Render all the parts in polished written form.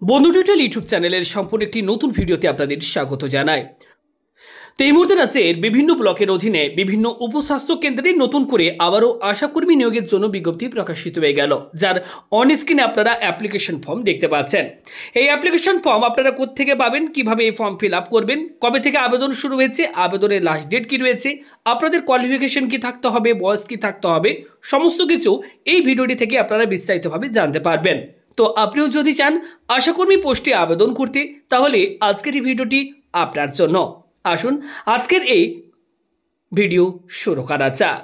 বন্ধু tutorial YouTube চ্যানেলের সম্পূর্ণ একটি নতুন ভিডিওতে আপনাদের স্বাগত জানাই। তো এই মুহূর্তে রাজ্যের বিভিন্ন ব্লকের অধীনে বিভিন্ন উপস্বাস্থ্য কেন্দ্রে নতুন করে আবারও আশাকর্মী নিয়োগের জন্য বিজ্ঞপ্তি প্রকাশিত হয়ে গেল, যার অন স্ক্রিনে আপনারা অ্যাপ্লিকেশন ফর্ম দেখতে পাচ্ছেন। এই অ্যাপ্লিকেশন ফর্ম আপনারা কোত্থেকে পাবেন, কিভাবে এই ফর্ম ফিল আপ করবেন, কবে থেকে আবেদন শুরু হয়েছে, আবেদনের লাস্ট ডেট কি রয়েছে, আপনাদের কোয়ালিফিকেশন কি থাকতে হবে, বয়স কি থাকতে হবে, সমস্ত কিছু এই ভিডিওটি থেকে আপনারা বিস্তারিতভাবে জানতে পারবেন। তো আপনিও যদি চান আশাকর্মী পোস্টে আবেদন করতে, তাহলে আজকের এই ভিডিওটি আপনার জন্য। আসুন আজকের এই ভিডিও শুরু করা যাক।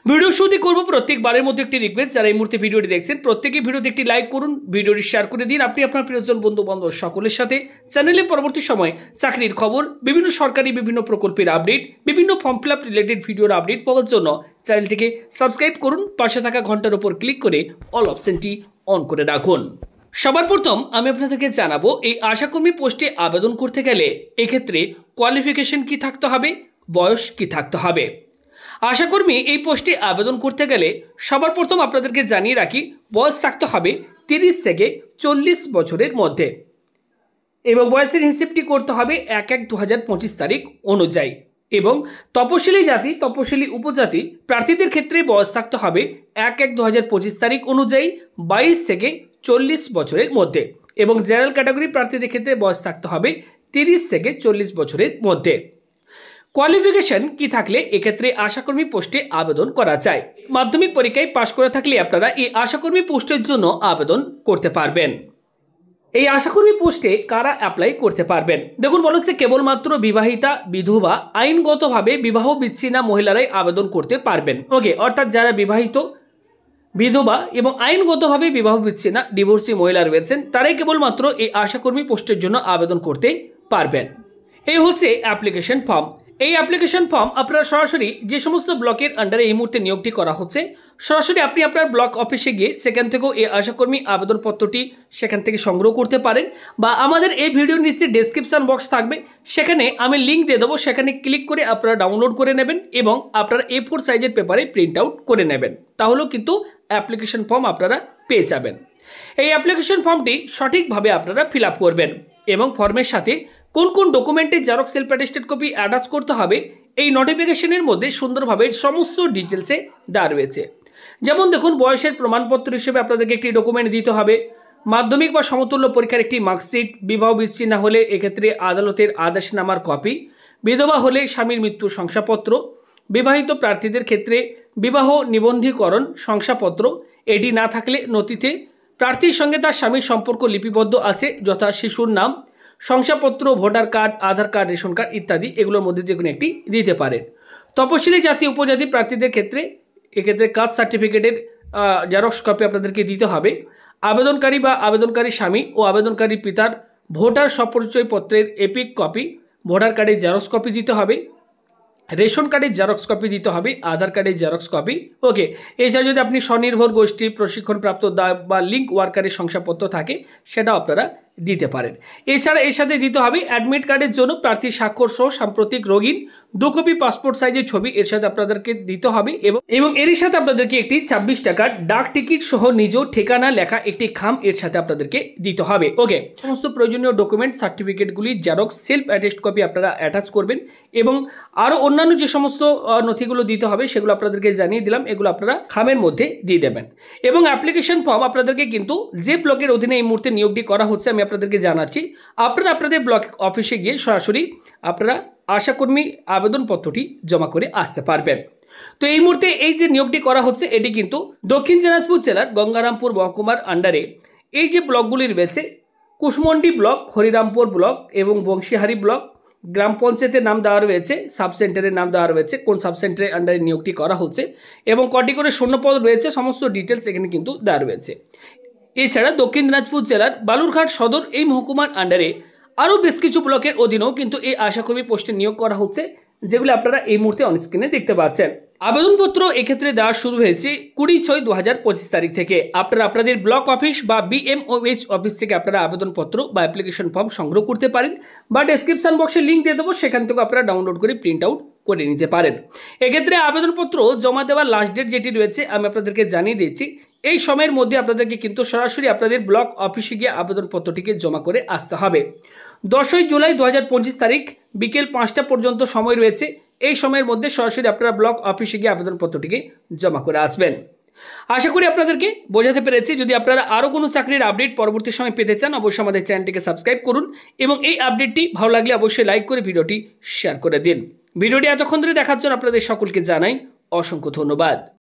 ভিডিও শুরুতে করবো প্রত্যেকবারের মধ্যে একটি রিকোয়েস্ট, যারা এই মুহূর্তে ভিডিওটি দেখছেন প্রত্যেকেই ভিডিওতে একটি লাইক করুন, ভিডিওটি শেয়ার করে দিন আপনি আপনার প্রিয়জন বন্ধু বান্ধব সকলের সাথে। চ্যানেলে পরবর্তী সময় চাকরির খবর, বিভিন্ন সরকারি বিভিন্ন প্রকল্পের আপডেট, বিভিন্ন ফর্ম ফিল আপ রিলেটেড ভিডিওর আপডেট পাওয়ার জন্য চ্যানেলটিকে সাবস্ক্রাইব করুন, পাশে থাকা ঘন্টার উপর ক্লিক করে অল অপশনটি অন করে রাখুন। সবার প্রথম আমি আপনাদেরকে জানাবো, এই আশাকর্মী পোস্টে আবেদন করতে গেলে এক্ষেত্রে কোয়ালিফিকেশন কি থাকতে হবে, বয়স কি থাকতে হবে। আশাকর্মী এই পোস্টে আবেদন করতে গেলে সবার প্রথম আপনাদেরকে জানিয়ে রাখি, বয়স থাকতে হবে 30 থেকে 40 বছরের মধ্যে এবং বয়সের হিসেবটি করতে হবে 1/1/2025 তারিখ অনুযায়ী। এবং তপশিলি জাতি, তপশিলি উপজাতি প্রার্থীদের ক্ষেত্রে বয়স থাকতে হবে 1/1/2025 তারিখ অনুযায়ী 22 থেকে 40 বছরের মধ্যে এবং জেনারেল ক্যাটাগরি প্রার্থীদের ক্ষেত্রে বয়স থাকতে হবে 30 থেকে 40 বছরের মধ্যে। কোয়ালিফিকেশন কি থাকলে এক্ষেত্রে আশাকর্মী পোস্টে আবেদন করা যায়। মাধ্যমিক পরীক্ষায় পাশ করে থাকলে আপনারা এই আশাকর্মী পোস্টের জন্য আবেদন করতে পারবেন। এই আশাকর্মী পোস্টে কারা অ্যাপ্লাই করতে পারবেন, দেখুন বলা হচ্ছে কেবলমাত্র বিবাহিতা, বিধবা, আইনগতভাবে বিবাহ বিচ্ছিন্না মহিলারাই আবেদন করতে পারবেন। ওকে, অর্থাৎ যারা বিবাহিত, বিধবা এবং আইনগতভাবে বিবাহ বিচ্ছিন্না ডিভোর্সি মহিলা রয়েছেন তারাই কেবলমাত্র এই আশাকর্মী পোস্টের জন্য আবেদন করতে পারবেন। এই হচ্ছে অ্যাপ্লিকেশন ফর্ম। এই অ্যাপ্লিকেশন ফর্ম আপনারা সরাসরি যে সমস্ত ব্লকের আন্ডারে এই মুহূর্তে নিয়োগটি করা হচ্ছে, সরাসরি আপনি আপনার ব্লক অফিসে গিয়ে সেখান থেকেও এই আশাকর্মী আবেদনপত্রটি সেখান থেকে সংগ্রহ করতে পারেন, বা আমাদের এই ভিডিওর নিচে ডেসক্রিপশন বক্স থাকবে, সেখানে আমি লিঙ্ক দিয়ে দেবো, সেখানে ক্লিক করে আপনারা ডাউনলোড করে নেবেন এবং আপনারা A4 সাইজের পেপারে প্রিন্ট আউট করে নেবেন, তাহলেও কিন্তু অ্যাপ্লিকেশন ফর্ম আপনারা পেয়ে যাবেন। এই অ্যাপ্লিকেশন ফর্মটি সঠিকভাবে আপনারা ফিল আপ করবেন এবং ফর্মের সাথে কোন কোন ডকুমেন্টের xerox self attested copy attach করতে হবে এই নোটিফিকেশনের মধ্যে সুন্দরভাবে সমস্ত ডিটেলসে দেওয়া রয়েছে। যেমন দেখুন, বয়সের প্রমাণপত্র হিসেবে আপনাদেরকে একটি ডকুমেন্ট দিতে হবে, মাধ্যমিক বা সমতুল্য পরীক্ষার একটি মার্কশিট, বিবাহ বিচ্ছিন্ন হলে এক্ষেত্রে আদালতের আদেশনামার কপি, বিধবা হলে স্বামীর মৃত্যুর শংসাপত্র, বিবাহিত প্রার্থীদের ক্ষেত্রে বিবাহ নিবন্ধীকরণ শংসাপত্র, এটি না থাকলে নথিতে প্রার্থীর সঙ্গে তার স্বামীর সম্পর্ক লিপিবদ্ধ আছে, যথা শিশুর নাম, শংসাপত্র, ভোটার কার্ড, আধার কার্ড, রেশন কার্ড ইত্যাদি, এগুলোর মধ্যে যে কোনো একটি দিতে পারেন। তপশিলি জাতি উপজাতি প্রার্থীদের ক্ষেত্রে এক্ষেত্রে কাস্ট সার্টিফিকেটের জেরক্স কপি আপনাদেরকে দিতে হবে। আবেদনকারী বা আবেদনকারী স্বামী ও আবেদনকারী পিতার ভোটার স্বপরিচয়পত্রের এপিক কপি, ভোটার কার্ডের জেরক্স কপি দিতে হবে, রেশন কার্ডের জেরক্স কপি দিতে হবে, আধার কার্ডের জেরক্স কপি। ওকে, এছাড়া যদি আপনি স্বনির্ভর গোষ্ঠী প্রশিক্ষণপ্রাপ্ত বা লিঙ্ক ওয়ার্কারের শংসাপত্র থাকে সেটাও আপনারা দিতে পারেন। এছাড়া এর সাথে দিতে হবে অ্যাডমিট কার্ডের জন্য প্রার্থীর স্বাক্ষর সহ সাম্প্রতিক রঙিন 2 কপি পাসপোর্ট সাইজের ছবি এর সাথে আপনাদেরকে দিতে হবে এবং এরই সাথে আপনাদেরকে একটি 26 টাকার ডাক টিকিট সহ নিজ ঠিকানা লেখা একটি খাম এর সাথে আপনাদেরকে দিতে হবে। ওকে, সমস্ত প্রয়োজনীয় ডকুমেন্ট সার্টিফিকেটগুলি জেরক্স সেলফ অ্যাটেস্ট কপি আপনারা অ্যাটাচ করবেন এবং আরও অন্যান্য যে সমস্ত নথিগুলো দিতে হবে সেগুলো আপনাদেরকে জানিয়ে দিলাম, এগুলো আপনারা খামের মধ্যে দিয়ে দেবেন। এবং অ্যাপ্লিকেশন ফর্ম আপনাদেরকে কিন্তু যে ব্লকের অধীনে এই মুহূর্তে নিয়োগটি করা হচ্ছে আমি আপনাদেরকে জানাচ্ছি, আপনারা আপনাদের ব্লক অফিসে গিয়ে সরাসরি আপনারা আশাকর্মী আবেদনপত্রটি জমা করে আসতে পারবেন। তো এই মুহূর্তে এই যে নিয়োগটি করা হচ্ছে এটি কিন্তু দক্ষিণ দিনাজপুর জেলার গঙ্গারামপুর মহকুমার আন্ডারে এই যে ব্লকগুলি রয়েছে, কুশমন্ডি ব্লক, হরিরামপুর ব্লক এবং বংশীহারি ব্লক, গ্রাম পঞ্চায়েতের নাম দেওয়া রয়েছে, সাব সেন্টারের নাম দেওয়া রয়েছে, কোন সাব সেন্টারের আন্ডারে নিয়োগটি করা হচ্ছে এবং কটি করে শূন্যপদ রয়েছে, সমস্ত ডিটেলস এখানে কিন্তু দেওয়া রয়েছে। এছাড়া দক্ষিণ দিনাজপুর জেলার বালুরঘাট সদর এই মহকুমার আন্ডারে আরও বেশ কিছু ব্লকের অধীনেও কিন্তু এই আশাকর্মী পোস্টে নিয়োগ করা হচ্ছে, যেগুলো আপনারা এই মুহূর্তে অনস্ক্রিনে দেখতে পাচ্ছেন। আবেদনপত্র এক্ষেত্রে দেওয়া শুরু হয়েছে 20/6/2025 তারিখ থেকে। আপনারা আপনাদের ব্লক অফিস বা BMOH অফিস থেকে আপনারা আবেদনপত্র বা অ্যাপ্লিকেশন ফর্ম সংগ্রহ করতে পারেন, বা ডেসক্রিপশন বক্সে লিঙ্ক দিয়ে দেবো, সেখান থেকে আপনারা ডাউনলোড করে প্রিন্ট আউট করে নিতে পারেন। এক্ষেত্রে আবেদনপত্র জমা দেওয়ার লাস্ট ডেট যেটি রয়েছে আমি আপনাদেরকে জানিয়ে দিচ্ছি, এই সময়ের মধ্যে আপনাদেরকে কিন্তু সরাসরি আপনাদের ব্লক অফিসে গিয়ে আবেদনপত্রটিকে জমা করে আসতে হবে। 10ই জুলাই 2025 তারিখ বিকেল 5টা পর্যন্ত সময় রয়েছে। এই সময়ের মধ্যে সরাসরি আপনারা ব্লক অফিসে গিয়ে আবেদনপত্রটিকে জমা করে আসবেন। আশা করি আপনাদেরকে বোঝাতে পেরেছি। যদি আপনারা আরও কোনো চাকরির আপডেট পরবর্তী সময় পেতে চান, অবশ্যই আমাদের চ্যানেলটিকে সাবস্ক্রাইব করুন এবং এই আপডেটটি ভালো লাগলে অবশ্যই লাইক করে ভিডিওটি শেয়ার করে দিন। ভিডিওটি এতক্ষণ ধরে দেখার জন্য আপনাদের সকলকে জানাই অসংখ্য ধন্যবাদ।